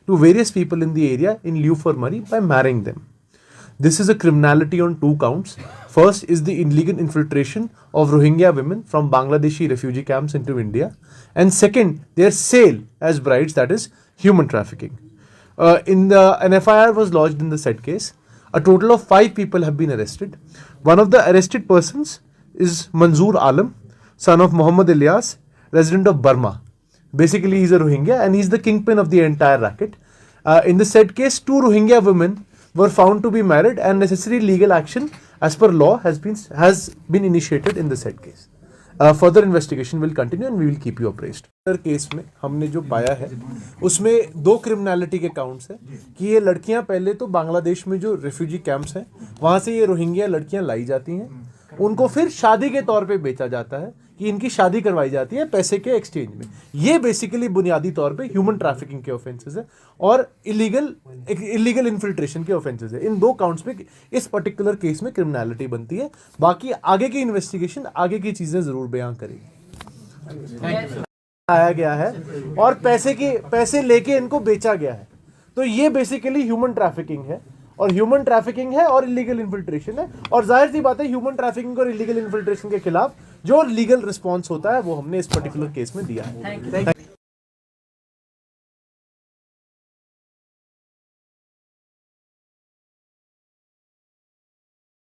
to various people in the area in lieu for money by marrying them. This is a criminality on 2 counts. First is the illegal infiltration of Rohingya women from Bangladeshi refugee camps into India. And second, their sale as brides, that is human trafficking. An FIR was lodged in the said case. A total of 5 people have been arrested. One of the arrested persons is Manzoor Alam, son of Muhammad Ilyas, resident of Burma. Basically, he's a Rohingya and he's the kingpin of the entire racket. In the said case, 2 Rohingya women were found to be married and necessary legal action as per law has been initiated in the said case. Further investigation will continue and we will keep you appraised. Case में हमने जो पाया है उसमें 2 criminality के counts हैं कि ये लड़कियां पहले तो बांग्लादेश में जो रिफ्यूजी कैंप्स हैं वहां से ये रोहिंग्या लड़कियां लाई जाती हैं, उनको फिर शादी के तौर पे बेचा जाता है कि इनकी शादी करवाई जाती है पैसे के एक्सचेंज में. ये बेसिकली बुनियादी तौर पे ह्यूमन ट्रैफिकिंग के ऑफेंसेस है और इलीगल इन्फिल्ट्रेशन के ऑफेंसेस है. इन 2 काउंट्स में इस पर्टिकुलर केस में क्रिमिनलिटी बनती है. बाकी आगे की इन्वेस्टिगेशन आगे की चीजें जरूर बयां करेगी. आया गया है और पैसे लेके इनको बेचा गया है, तो ये बेसिकली ह्यूमन ट्रैफिकिंग है और इलीगल इन्फिल्ट्रेशन है. और जाहिर सी बात है ह्यूमन ट्रैफिकिंग और इलीगल इन्फिल्ट्रेशन के खिलाफ जो लीगल रिस्पॉन्स होता है वो हमने इस पर्टिकुलर केस में दिया है.